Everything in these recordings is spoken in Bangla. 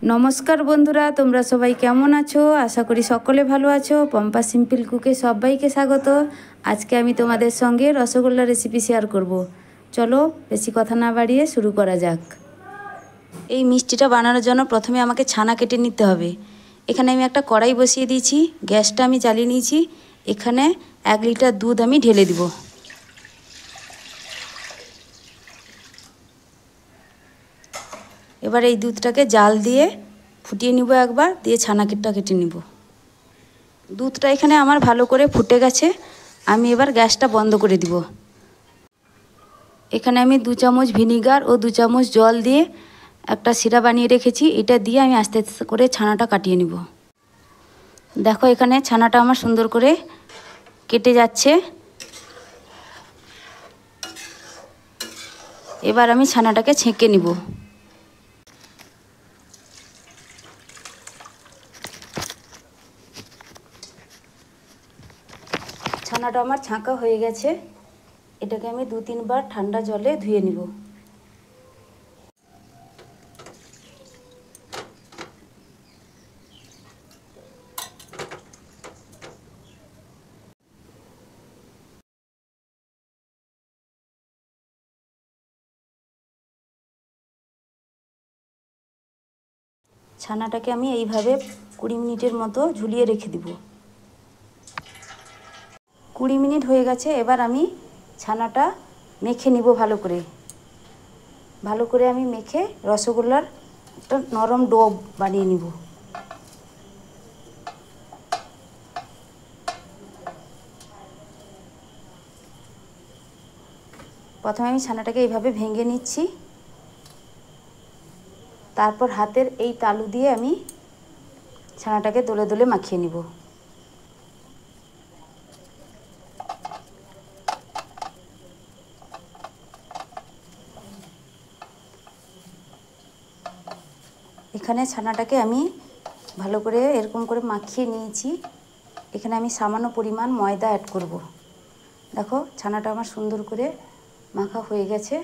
নমস্কার বন্ধুরা, তোমরা সবাই কেমন আছো? আশা করি সকলে ভালো আছো। পম্পা সিম্পল কুকে সবাইকে স্বাগত। আজকে আমি তোমাদের সঙ্গে রসগোল্লা রেসিপি শেয়ার করব। চলো বেশি কথা না বাড়িয়ে শুরু করা যাক। এই মিষ্টিটা বানানোর জন্য প্রথমে আমাকে ছানা কেটে নিতে হবে। এখানে আমি একটা কড়াই বসিয়ে দিয়েছি, গ্যাসটা আমি জ্বালিয়ে নিয়েছি। এখানে 1 লিটার দুধ আমি ঢেলে দিব। এবার এই দুধটাকে জাল দিয়ে ফুটিয়ে নিব একবার, দিয়ে ছানাটা কেটে নিব। দুধটা এখানে আমার ভালো করে ফুটে গেছে, আমি এবার গ্যাসটা বন্ধ করে দিব। এখানে আমি 2 চামচ ভিনিগার ও 2 চামচ জল দিয়ে একটা সিরা বানিয়ে রেখেছি। এটা দিয়ে আমি আস্তে আস্তে করে ছানাটা কাটিয়ে নিব। দেখো এখানে ছানাটা আমার সুন্দর করে কেটে যাচ্ছে। এবার আমি ছানাটাকে ছেঁকে নিব। ছানাটা আমার ছাঁকা হয়ে গেছে। এটাকে আমি 2-3 বার ঠান্ডা জলে ধুয়ে নিব। ছানাটাকে আমি এইভাবে 20 মিনিটের মতো ঝুলিয়ে রেখে দিব। 20 মিনিট হয়ে গেছে। এবার আমি ছানাটা মেখে নিব ভালো করে আমি মেখে রসগোল্লার একটা নরম ডো বানিয়ে নিব। প্রথমে আমি ছানাটাকে এইভাবে ভেঙে নিচ্ছি। তারপর হাতের এই তালু দিয়ে আমি ছানাটাকে দোলে দোলে মাখিয়ে নিব। এখানে ছানাটাকে আমি ভালো করে এরকম করে মাখিয়ে নিয়েছি। এখানে আমি সামান্য পরিমাণ ময়দা অ্যাড করব। দেখো ছানাটা আমার সুন্দর করে মাখা হয়ে গেছে।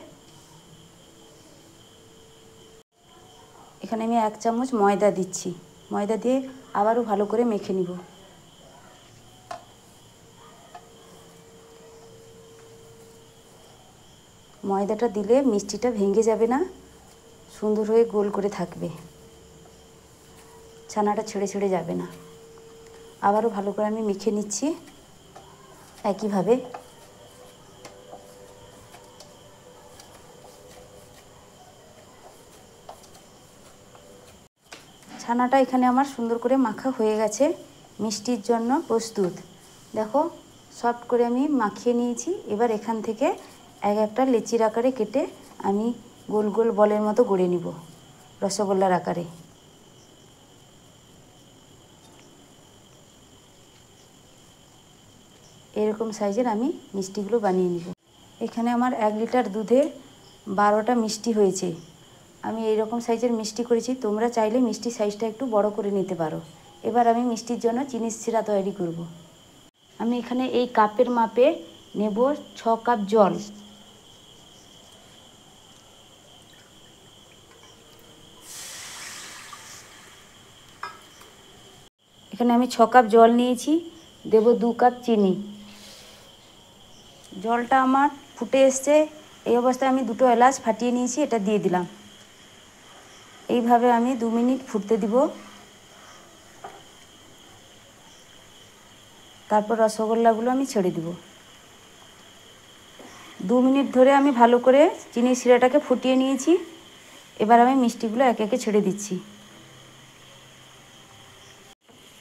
এখানে আমি 1 চামচ ময়দা দিচ্ছি। ময়দা দিয়ে আবারও ভালো করে মেখে নিব। ময়দাটা দিলে মিষ্টিটা ভেঙে যাবে না, সুন্দর হয়ে গোল করে থাকবে, ছানাটা ছেড়ে ছেড়ে যাবে না। আবারও ভালো করে আমি মেখে নিচ্ছি একইভাবে। ছানাটা এখানে আমার সুন্দর করে মাখা হয়ে গেছে, মিষ্টির জন্য প্রস্তুত। দেখো সফট করে আমি মাখিয়ে নিয়েছি। এবার এখান থেকে একটা লেচির আকারে কেটে আমি গোল গোল বলের মতো গড়ে নিব রসগোল্লার আকারে। এরকম সাইজের আমি মিষ্টিগুলো বানিয়ে নিব। এখানে আমার 1 লিটার দুধে 12টা মিষ্টি হয়েছে। আমি এইরকম সাইজের মিষ্টি করেছি, তোমরা চাইলে মিষ্টির সাইজটা একটু বড় করে নিতে পারো। এবার আমি মিষ্টির জন্য চিনির সিরা তৈরি করব। আমি এখানে এই কাপের মাপে নেব 6 কাপ জল। এখানে আমি 6 কাপ জল নিয়েছি, দেব 2 কাপ চিনি। জলটা আমার ফুটে এসছে। এই অবস্থায় আমি 2টো এলাচ ফাটিয়ে নিয়েছি, এটা দিয়ে দিলাম। এইভাবে আমি 2 মিনিট ফুটতে দিব। তারপর রসগোল্লাগুলো আমি ছেড়ে দিব। 2 মিনিট ধরে আমি ভালো করে চিনির শিরাটাকে ফুটিয়ে নিয়েছি। এবার আমি মিষ্টিগুলো একে একে ছেড়ে দিচ্ছি।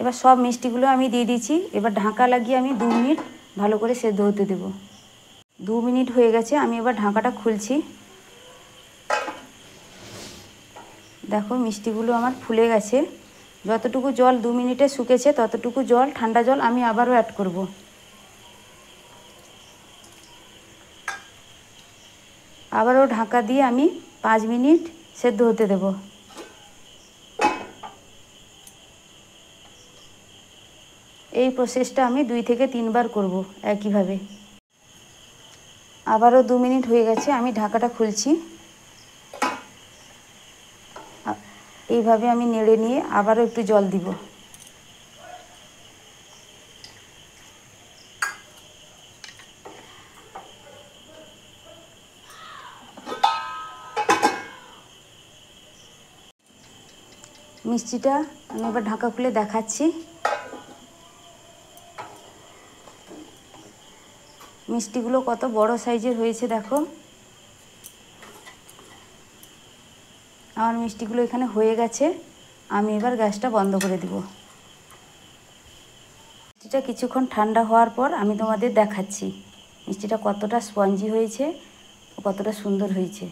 এবার সব মিষ্টিগুলো আমি দিয়ে দিচ্ছি। এবার ঢাকা লাগিয়ে আমি 2 মিনিট ভালো করে সেদ্ধ হতে দেব। 2 মিনিট হয়ে গেছে, আমি এবার ঢাকাটা খুলছি। দেখো মিষ্টিগুলো আমার ফুলে গেছে। যতটুকু জল 2 মিনিটে শুকেছে ততটুকু জল, ঠান্ডা জল আমি আবারও অ্যাড করব। আবারও ঢাকা দিয়ে আমি 5 মিনিট সেদ্ধ হতে দেব। এই প্রসেসটা আমি 2 থেকে 3 বার করব একইভাবে। আবারও 2 মিনিট হয়ে গেছে, আমি ঢাকাটা খুলছি। এইভাবে আমি নেড়ে নিয়ে আবারও একটু জল দিব। মিষ্টিটা আমি এবার ঢাকা খুলে দেখাচ্ছি। মিষ্টিগুলো কত বড় সাইজের হয়েছে দেখো। আমার মিষ্টিগুলো এখানে হয়ে গেছে, আমি এবার গ্যাসটা বন্ধ করে দিব। মিষ্টিটা কিছুক্ষণ ঠান্ডা হওয়ার পর আমি তোমাদের দেখাচ্ছি মিষ্টিটা কতটা স্পঞ্জি হয়েছে, কতটা সুন্দর হয়েছে।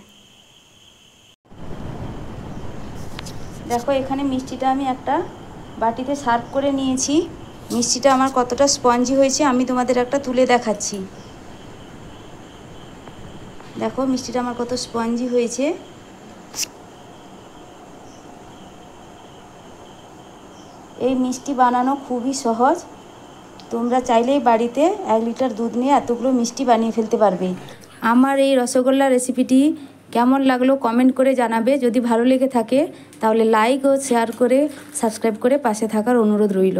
দেখো এখানে মিষ্টিটা আমি একটা বাটিতে সার্ভ করে নিয়েছি। মিষ্টিটা আমার কতটা স্পঞ্জি হয়েছে আমি তোমাদের একটা তুলে দেখাচ্ছি। দেখো মিষ্টিটা আমার কত স্পঞ্জি হয়েছে। এই মিষ্টি বানানো খুবই সহজ, তোমরা চাইলেই বাড়িতে 1 লিটার দুধ নিয়ে এতগুলো মিষ্টি বানিয়ে ফেলতে পারবে। আমার এই রসগোল্লা রেসিপিটি কেমন লাগলো কমেন্ট করে জানাবে। যদি ভালো লেগে থাকে তাহলে লাইক ও শেয়ার করে সাবস্ক্রাইব করে পাশে থাকার অনুরোধ রইল।